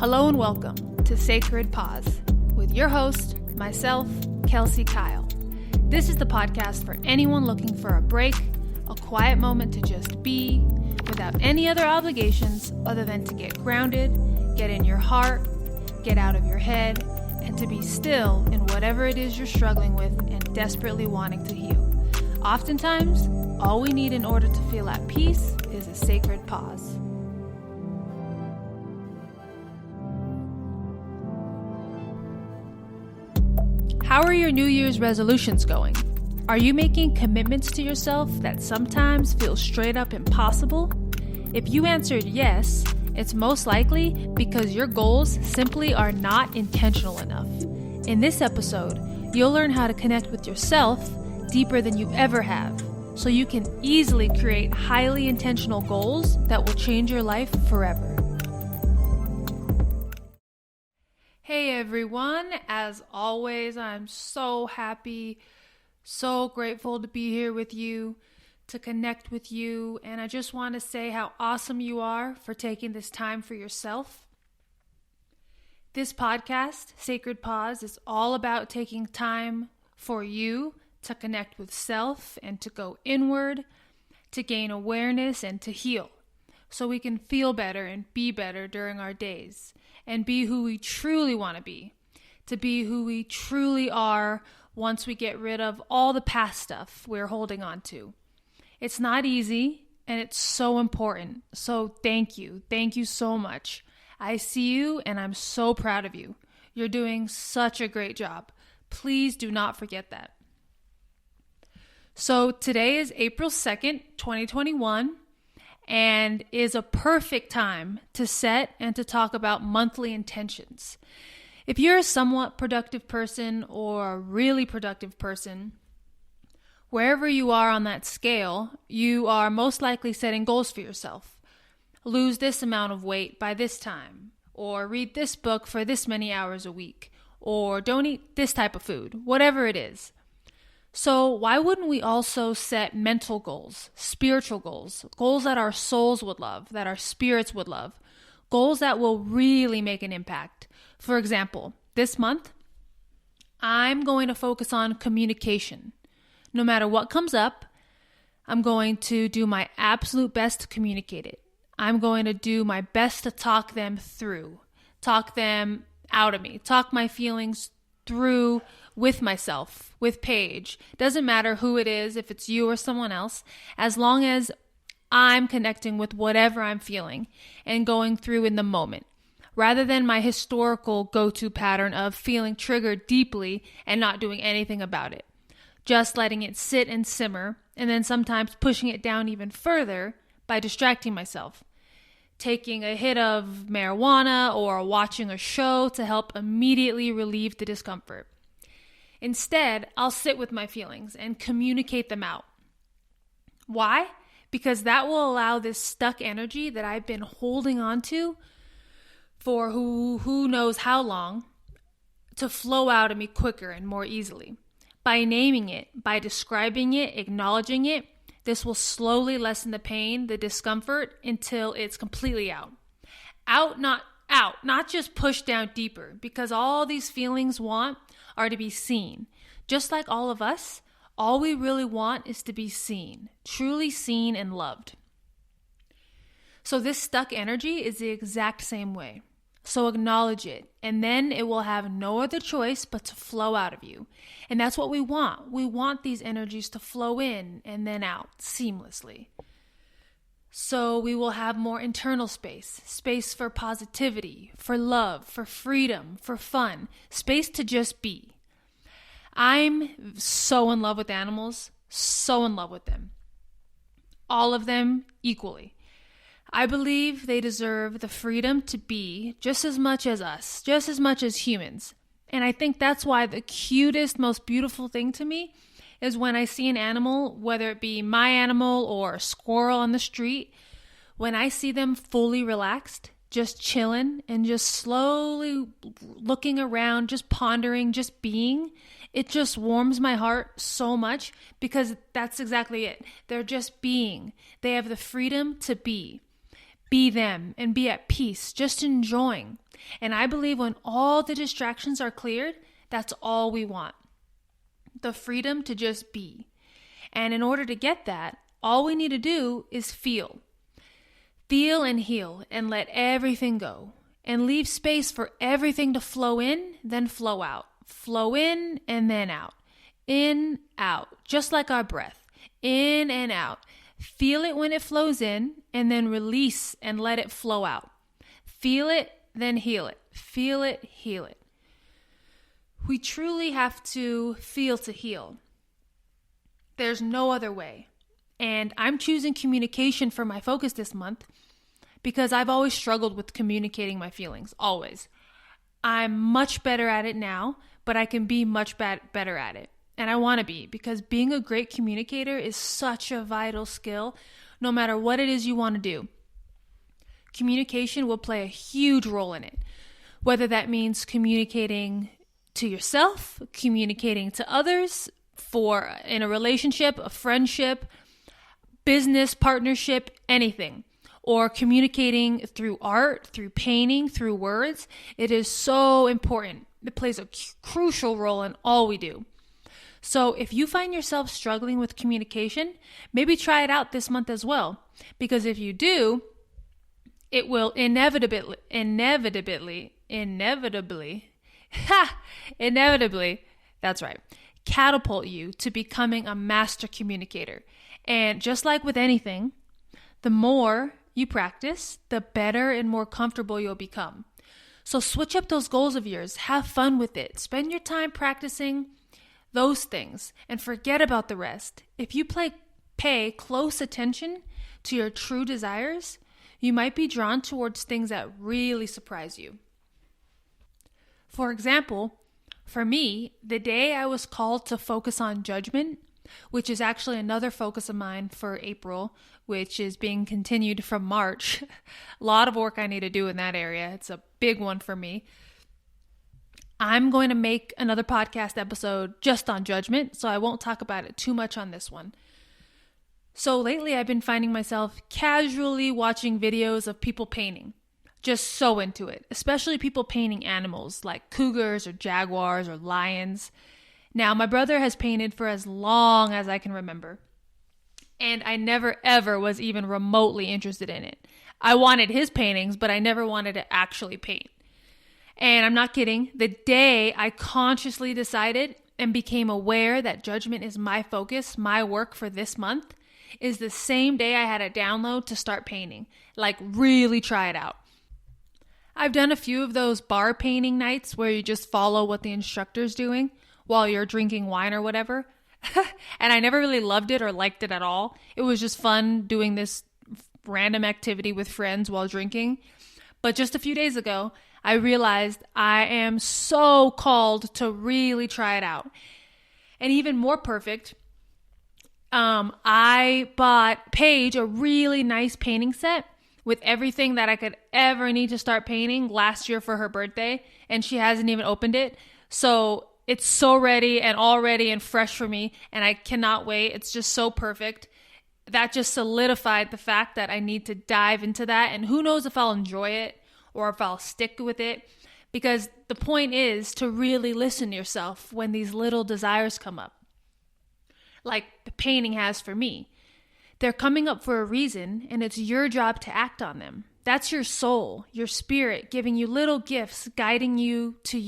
Hello and welcome to Sacred Pause with your host, myself, Kelsey Keil. This is the podcast for anyone looking for a break, a quiet moment to just be, without any other obligations other than to get grounded, get in your heart, get out of your head, and to be still in whatever it is you're struggling with and desperately wanting to heal. Oftentimes, all we need in order to feel at peace is a sacred pause. How are your New Year's resolutions going? Are you making commitments to yourself that sometimes feel straight up impossible? If you answered yes, it's most likely because your goals simply are not intentional enough. In this episode, you'll learn how to connect with yourself deeper than you ever have, so you can easily create highly intentional goals that will change your life forever. Hey everyone, as always, I'm so happy, so grateful to be here with you, to connect with you, and I just want to say how awesome you are for taking this time for yourself. This podcast, Sacred Pause, is all about taking time for you to connect with self and to go inward, to gain awareness and to heal, so we can feel better and be better during our days. And be who we truly want to be who we truly are once we get rid of all the past stuff we're holding on to. It's not easy, and it's so important. So thank you so much. I see you, and I'm so proud of you. You're doing such a great job. Please do not forget that. So today is April 2nd, 2021. And is a perfect time to set and to talk about monthly intentions. If you're a somewhat productive person or a really productive person, wherever you are on that scale, you are most likely setting goals for yourself. Lose this amount of weight by this time, or read this book for this many hours a week, or don't eat this type of food, whatever it is. So why wouldn't we also set mental goals, spiritual goals, goals that our souls would love, that our spirits would love, goals that will really make an impact? For example, this month, I'm going to focus on communication. No matter what comes up, I'm going to do my absolute best to communicate it. I'm going to do my best to talk them through, talk them out of me, talk my feelings through with myself, with Paige. Doesn't matter who it is, if it's you or someone else, as long as I'm connecting with whatever I'm feeling and going through in the moment, rather than my historical go-to pattern of feeling triggered deeply and not doing anything about it. Just letting it sit and simmer, and then sometimes pushing it down even further by distracting myself. Taking a hit of marijuana or watching a show to help immediately relieve the discomfort. Instead, I'll sit with my feelings and communicate them out. Why? Because that will allow this stuck energy that I've been holding on to for who knows how long to flow out of me quicker and more easily. By naming it, by describing it, acknowledging it, this will slowly lessen the pain, the discomfort, until it's completely out. Out, not just pushed down deeper, because all these feelings want are to be seen. Just like all of us, all we really want is to be seen, truly seen and loved. So this stuck energy is the exact same way. So acknowledge it, and then it will have no other choice but to flow out of you. And that's what we want. We want these energies to flow in and then out seamlessly. So we will have more internal space for positivity, for love, for freedom, for fun, space to just be. I'm so in love with animals, so in love with them. All of them equally. I believe they deserve the freedom to be just as much as us, just as much as humans. And I think that's why the cutest, most beautiful thing to me is when I see an animal, whether it be my animal or a squirrel on the street, when I see them fully relaxed, just chilling and just slowly looking around, just pondering, just being, it just warms my heart so much because that's exactly it. They're just being. They have the freedom to be. be them and be at peace, just enjoying. And I believe when all the distractions are cleared, that's all we want. The freedom to just be. And in order to get that, all we need to do is feel. Feel and heal and let everything go. And leave space for everything to flow in, then flow out. Flow in and then out. In, out. Just like our breath. In and out. Feel it when it flows in and then release and let it flow out. Feel it, then heal it. Feel it, heal it. We truly have to feel to heal. There's no other way. And I'm choosing communication for my focus this month because I've always struggled with communicating my feelings, always. I'm much better at it now, but I can be much better at it. And I want to be, because being a great communicator is such a vital skill, no matter what it is you want to do. Communication will play a huge role in it, whether that means communicating to yourself, communicating to others, for in a relationship, a friendship, business, partnership, anything, or communicating through art, through painting, through words. It is so important. It plays a crucial role in all we do. So if you find yourself struggling with communication, maybe try it out this month as well. Because if you do, it will inevitably, that's right, catapult you to becoming a master communicator. And just like with anything, the more you practice, the better and more comfortable you'll become. So switch up those goals of yours. Have fun with it. Spend your time practicing those things and forget about the rest. If you pay close attention to your true desires, you might be drawn towards things that really surprise you. For example, for me, the day I was called to focus on judgment, which is actually another focus of mine for April, which is being continued from March. A lot of work I need to do in that area. It's a big one for me. I'm going to make another podcast episode just on judgment, so I won't talk about it too much on this one. So lately I've been finding myself casually watching videos of people painting. Just so into it, especially people painting animals like cougars or jaguars or lions. Now, my brother has painted for as long as I can remember, and I never ever was even remotely interested in it. I wanted his paintings, but I never wanted to actually paint. And I'm not kidding, the day I consciously decided and became aware that judgment is my focus, my work for this month, is the same day I had a download to start painting. Like, really try it out. I've done a few of those bar painting nights where you just follow what the instructor's doing while you're drinking wine or whatever. And I never really loved it or liked it at all. It was just fun doing this random activity with friends while drinking. But just a few days ago, I realized I am so called to really try it out. And even more perfect, I bought Paige a really nice painting set with everything that I could ever need to start painting last year for her birthday, and she hasn't even opened it. So it's so ready and all ready and fresh for me, and I cannot wait. It's just so perfect. That just solidified the fact that I need to dive into that, and who knows if I'll enjoy it or if I'll stick with it, because the point is to really listen to yourself when these little desires come up, like the painting has for me. They're coming up for a reason, and it's your job to act on them. That's your soul, your spirit, giving you little gifts, guiding you to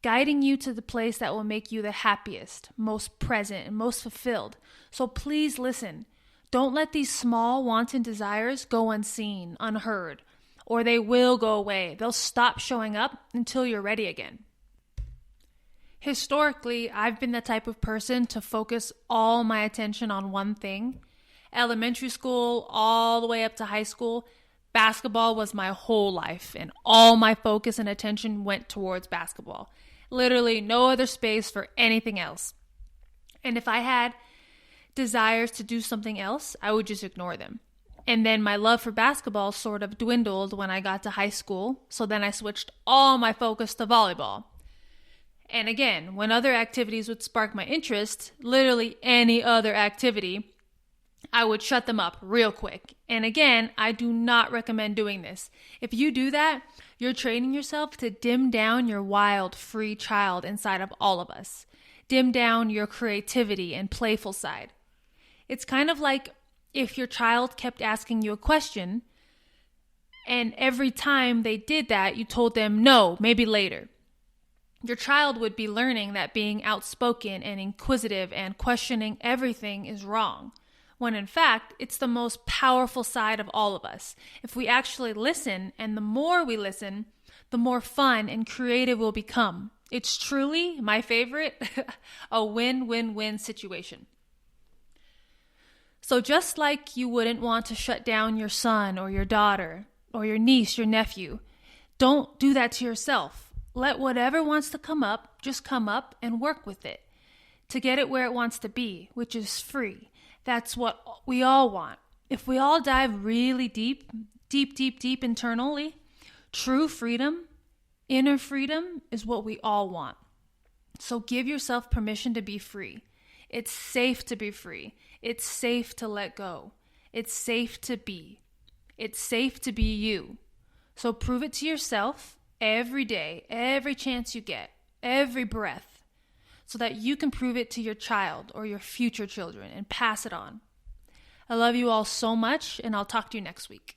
the place that will make you the happiest, most present, and most fulfilled. So please listen. Don't let these small, wanton desires go unseen, unheard, or they will go away. They'll stop showing up until you're ready again. Historically, I've been the type of person to focus all my attention on one thing. Elementary school, all the way up to high school, basketball was my whole life, and all my focus and attention went towards basketball. Literally no other space for anything else. And if I had desires to do something else, I would just ignore them. And then my love for basketball sort of dwindled when I got to high school, so then I switched all my focus to volleyball. And again, when other activities would spark my interest, literally any other activity, I would shut them up real quick. And again, I do not recommend doing this. If you do that, you're training yourself to dim down your wild, free child inside of all of us. Dim down your creativity and playful side. It's kind of like if your child kept asking you a question, and every time they did that, you told them, no, maybe later. Your child would be learning that being outspoken and inquisitive and questioning everything is wrong, when in fact, it's the most powerful side of all of us. If we actually listen, and the more we listen, the more fun and creative we'll become. It's truly, my favorite, a win-win-win situation. So just like you wouldn't want to shut down your son or your daughter or your niece, your nephew, don't do that to yourself. Let whatever wants to come up, just come up and work with it to get it where it wants to be, which is free. That's what we all want. If we all dive really deep internally, true freedom, inner freedom is what we all want. So give yourself permission to be free. It's safe to be free. It's safe to let go. It's safe to be. It's safe to be you. So prove it to yourself every day, every chance you get, every breath, so that you can prove it to your child or your future children and pass it on. I love you all so much, and I'll talk to you next week.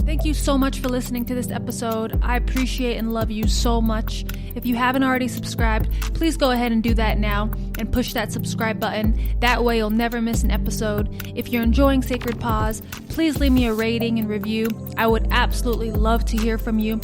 Thank you so much for listening to this episode. I appreciate and love you so much. If you haven't already subscribed, please go ahead and do that now and push that subscribe button. That way you'll never miss an episode. If you're enjoying Sacred Pause, please leave me a rating and review. I would absolutely love to hear from you,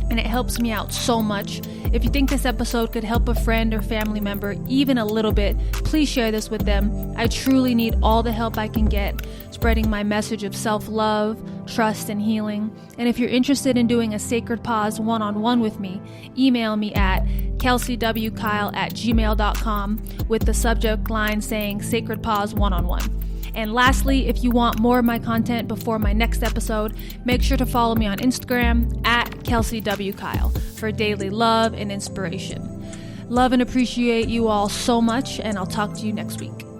and it helps me out so much. If you think this episode could help a friend or family member even a little bit, please share this with them. I truly need all the help I can get spreading my message of self-love, trust, and healing. And if you're interested in doing a Sacred Pause one-on-one with me, email me at kelseywkeil@gmail.com with the subject line saying Sacred Pause one-on-one. And lastly, if you want more of my content before my next episode, make sure to follow me on Instagram at Kelsey W. Keil for daily love and inspiration. Love and appreciate you all so much, and I'll talk to you next week.